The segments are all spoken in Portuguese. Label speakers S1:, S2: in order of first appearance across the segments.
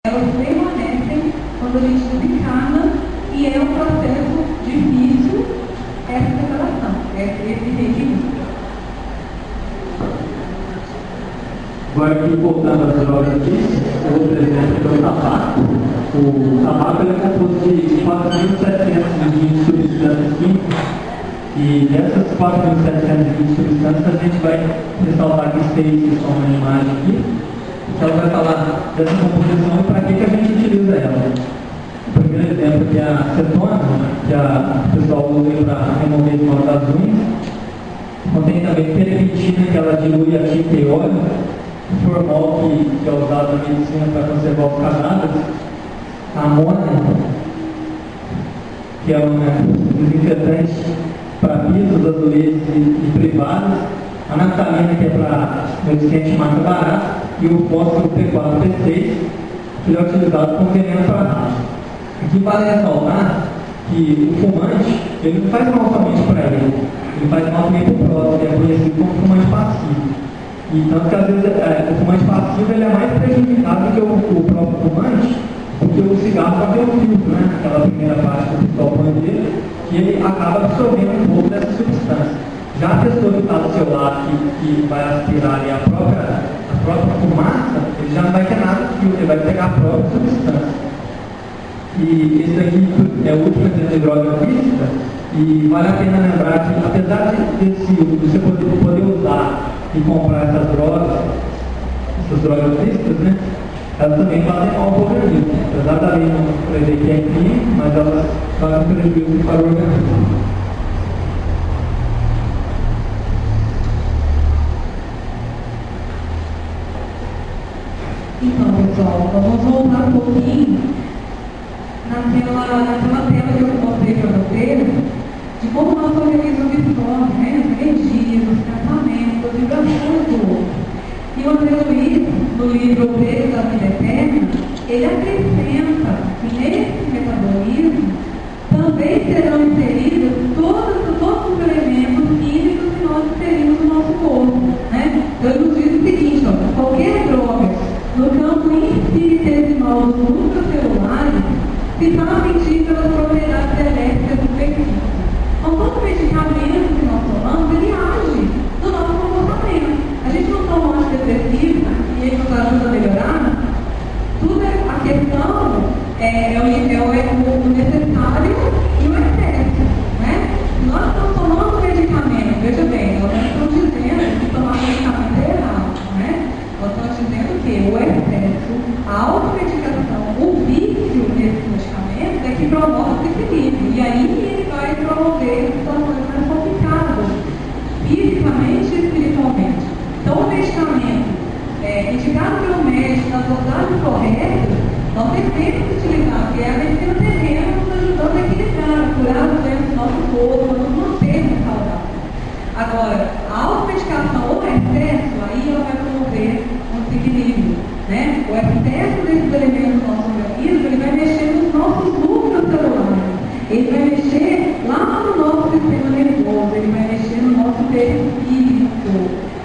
S1: elas permanecem quando a gente desencarna e é um processo difícil essa separação, esse reequilíbrio.
S2: Agora aqui voltando às drogas aqui, outro exemplo é o tabaco. O tabaco é composto de 4.720 substâncias químicas e dessas 4.720 substâncias a gente vai ressaltar aqui 6 que são na imagem aqui. Então ela vai falar dessa composição e para que a gente utiliza ela. O primeiro exemplo aqui é a acetona, que o pessoal usa para remover esmalte das unhas. Contém também terpentina, que ela dilui a tinta e óleo. Formol, que é usado na medicina para conservar os cadáveres. A amônia, que é um desinfetante para pisos, azulejos e privados. A naftalina, que é para medicina marca barata. E o fósforo P4P6, que é utilizado como veneno para rato. Aqui vale ressaltar que o fumante, ele não faz mal somente para ele faz mal também para o próximo, que é conhecido como fumante passivo. E tanto que às vezes o fumante passivo ele é mais prejudicado do que o próprio fumante, porque o cigarro vai ter um filtro, né? Aquela primeira parte do pistol bandeira, que ele acaba absorvendo um pouco dessa substância. Já a pessoa que está do seu lado, que vai aspirar ali a própria fumaça, ele já não vai ter nada de filtro, ele vai pegar a própria substância. E esse aqui é o último exemplo de droga física, e vale a pena lembrar que, apesar de você poder usar e comprar essas drogas físicas, né, elas também fazem mal para o organismo. Apesar da lei não prevê que é crime, mas elas fazem prejuízo para o organismo.
S1: Então, pessoal, vamos voltar um pouquinho naquela tela que eu mostrei para vocês, de como o nosso organismo absorve, né, as energias, os pensamentos, as vibrações do outro. E o André Luiz, no livro O Preço da Vida Eterna, ele acrescenta que nesse metabolismo também serão inseridos todos os elementos químicos que nós inserimos no nosso corpo. Né? Então, ele nos diz o seguinte, ó, qualquer droga no campo infinitesimal dos núcleos celulares se transmitir pelas propriedades elétricas do veículo. Então, todo medicamento que nós tomamos, ele age no nosso comportamento. A gente não toma um antidepressivo e ele nos ajuda a melhorar. Tudo a questão é o necessário e o excesso. Né? Nós estamos tomando medicamento, veja bem, nós não estamos dizendo que tomar medicamento é errado. Né? Nós estamos dizendo que o excesso, a automedicação, o vício desses medicamentos é que promove o equilíbrio. E aí ele vai promover situações mais complicadas, fisicamente e espiritualmente. Então, o medicamento indicado pelo médico, nas dosagens corretas, nós devemos utilizar, porque é a medicina terrena nos ajudando a equilibrar, a curar os doenças do nosso corpo, a nos manter saudáveis. Agora, a automedicação ou o excesso, aí ela vai promover um desequilíbrio. Né? O excesso desses elementos do nosso organismo, ele vai mexer nos nossos núcleos celulares, ele vai mexer lá no nosso sistema nervoso, ele vai mexer no nosso perispírito,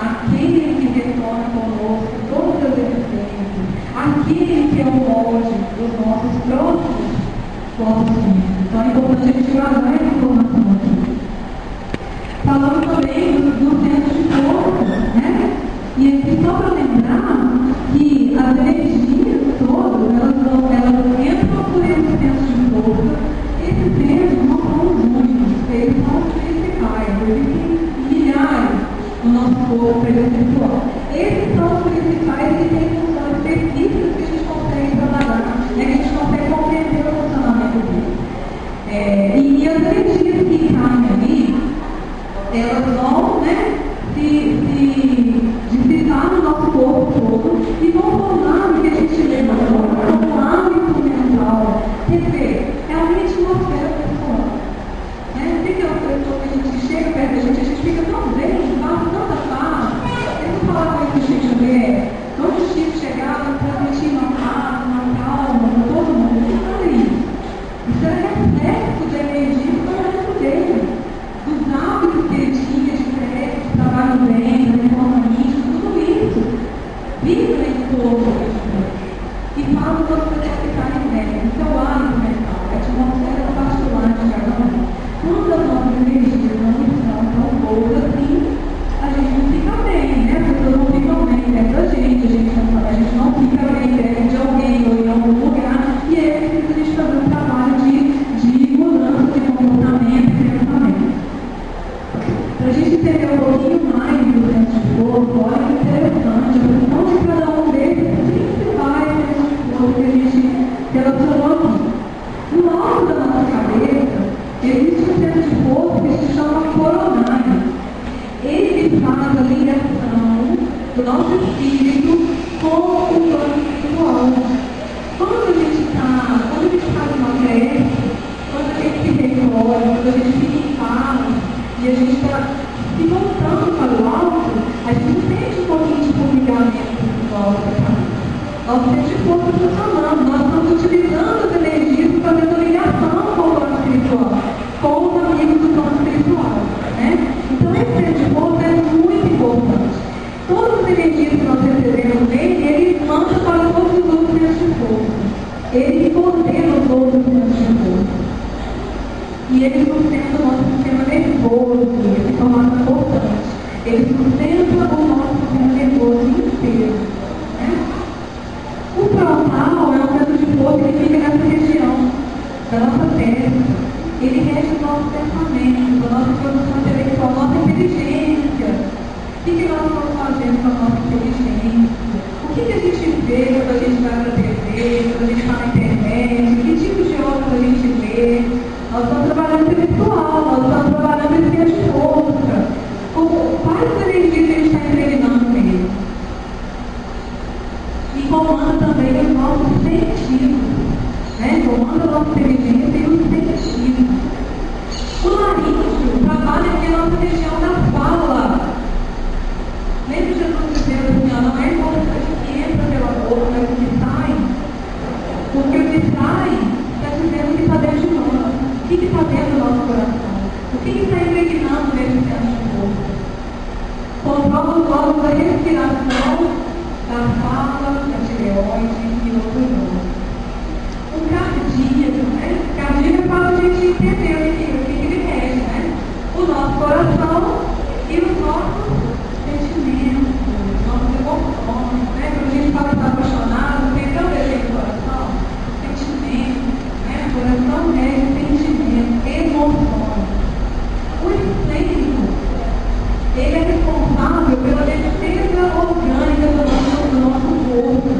S1: aquele que retorna conosco todas as existências, aquele que é o molde dos nossos próprios corpos físicos. Então é importante a gente guardar essa informação aqui. Falando também dos centros de força, né? E aqui só para lembrar que as energias todas, elas entram por esses centros de força. Esses centros não são os únicos, eles são os principais, existem milhares no nosso corpo espiritual. Esses são os principais e têm funções específicas que a gente consegue trabalhar, né, que a gente consegue compreender o funcionamento deles. E as detectar em média, o seu hábito mental, a atmosfera particular de cada um. Quando as nossas energias não estão tão boas assim, a gente não fica bem, né? As pessoas não ficam bem dentro da gente, a gente não fica bem dentro de alguém ou em algum lugar, e é preciso a gente fazer um trabalho de mudança de comportamento e pensamento. Para a gente entender um pouquinho mais do senso de corpo, olha que interessante, a função de cada um deles principais sensos de corpo que a gente relacionou aqui. No alto da nossa cabeça, existe um centro de corpo que se chama coronário. Ele faz a ligação do nosso espírito com o plano espiritual. Quando a gente faz uma prece, quando a gente se recolhe, quando a gente fica em paz, e a gente está se voltando para o alto, a gente sente um pouquinho de formigamento espiritual da cabeça. Nosso centro de corpo está funcionando, nós estamos utilizando as energias fazendo ligação com o plano espiritual, com os amigos do plano espiritual. Né? Então, esse centro de corpo é muito importante. Todas as energias que nós recebemos nele, ele manda para todos os outros centros de corpo. Ele coordena os outros centros de corpo. E ele sustenta o nosso sistema nervoso, essa informação é importante. Ele sustenta o nosso sistema nervoso inteiro. Né? O frontal é um centro de força que fica nessa região da nossa testa. Ele rege o nosso pensamento, a nossa produção intelectual, a nossa inteligência. O que nós estamos fazendo com a nossa inteligência? O que a gente vê quando a gente vai para a TV, quando a gente está na internet? Que tipo de obras a gente lê? Nós estamos trabalhando intelectual, nós estamos trabalhando em linha de força. Quais energias a gente está impregnando nele? E comanda também os nossos sentidos. Né? Comanda a nossa inteligência e os sentidos. O laríngeo trabalha aqui a nossa região da fala. Lembra Jesus dizendo assim, não é importante que entra pela boca, mas o que sai? Porque o que sai está dizendo que está dentro de nós. O que está dentro do nosso coração? O que está impregnando nesse centro de corpo? Controla os órgãos da respiração, da fala, da tireoide e outros órgãos. O cardíaco, né? O cardíaco faz a gente entender o que ele rege, né? O nosso coração e os nossos sentimentos, os nossos emoções, né? Quando a gente fala que está apaixonado, tem tão desejo no coração, sentimento, né? O coração rege sentimento, emoções. O estômago, ele é responsável pela defesa orgânica do nosso corpo,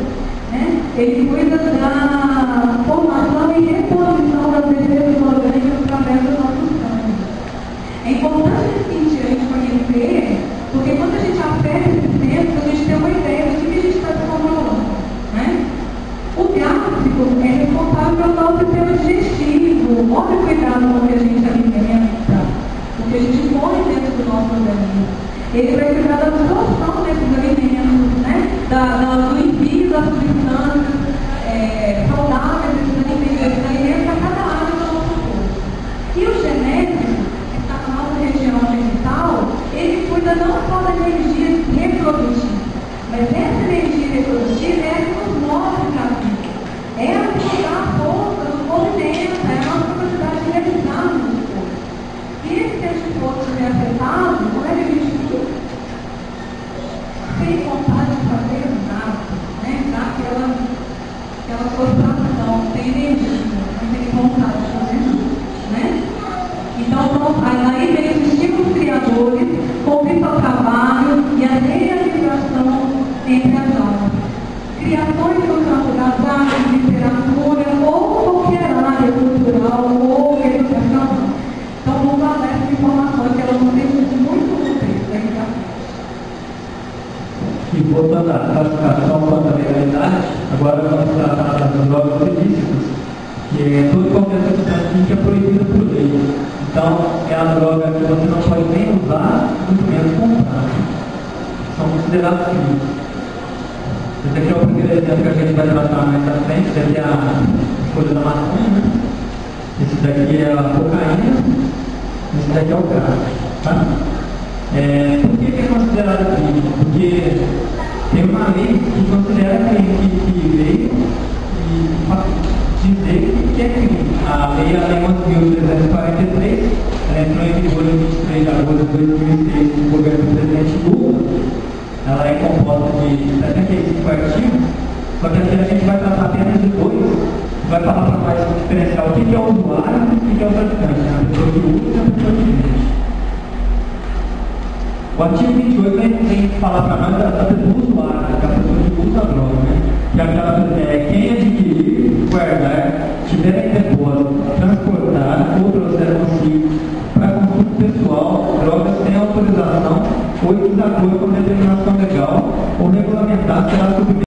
S1: né? Ele cuida da formação e reposição das defesas orgânicas através do nosso sangue. É importante a gente conhecer, porque quando a gente aperta esses centros, a gente tem uma ideia do que a gente está descontrolando, né? O gástrico é responsável pelo nosso sistema digestivo. Olha o cuidado com o que a gente alimenta, o que a gente come dentro do nosso organismo. Ele vai cuidar da absorção desses alimentos, né? Do envio das substâncias saudáveis desses alimentos a cada área do nosso corpo. E o genético, que está na nossa região genital, ele cuida não só da energia reprodutiva, mas essa energia reprodutiva é a que nos move para a vida. É a que nos dá a força do movimento, é a nossa capacidade de realizar o nosso corpo. E esse centro de força é afetado, como é que a gente fica? Sem vontade de fazer nada, né? Dá aquela frustração, sem energia, não tem vontade de fazer nada, né? Então, aí vem os estímulos criadores, convite ao trabalho e a realização entre as áreas. Criações no campo das artes, literatura ou qualquer área cultural ou educação. Então, vamos dar essas informações que elas vão ser muito úteis para a educação.
S2: E voltando à classificação quanto à legalidade, agora vamos tratar das drogas ilícitas, que é toda qualquer substância química é proibida por lei. Então, é a droga que você não pode nem usar, muito menos comprar. São considerados químicos. Esse aqui é o primeiro exemplo que a gente vai tratar mais à frente, esse aqui é a folha da maconha, né? Esse daqui é a cocaína, esse daqui é o crack. Tá? Por que é considerado crime? Porque tem uma lei que considera crime que veio dizer que é crime. A Lei 11.343, ela entrou em vigor em 23 de agosto de 2006 no governo do presidente Lula. Ela é composta de 75 artigos, só que aqui a gente vai tratar apenas de dois, vai falar para mais diferenciar o que é o usuário e o que é o traficante, a pessoa que usa e a pessoa que vende. O artigo 28 vem falar para nós da pessoa usuária, da pessoa que usa a droga, né? Que aquela quem adquirir, guardar, tiver em depósito, transportar ou trouxer consigo para consumo pessoal, drogas sem autorização ou em desacordo com determinação legal ou regulamentar será submetido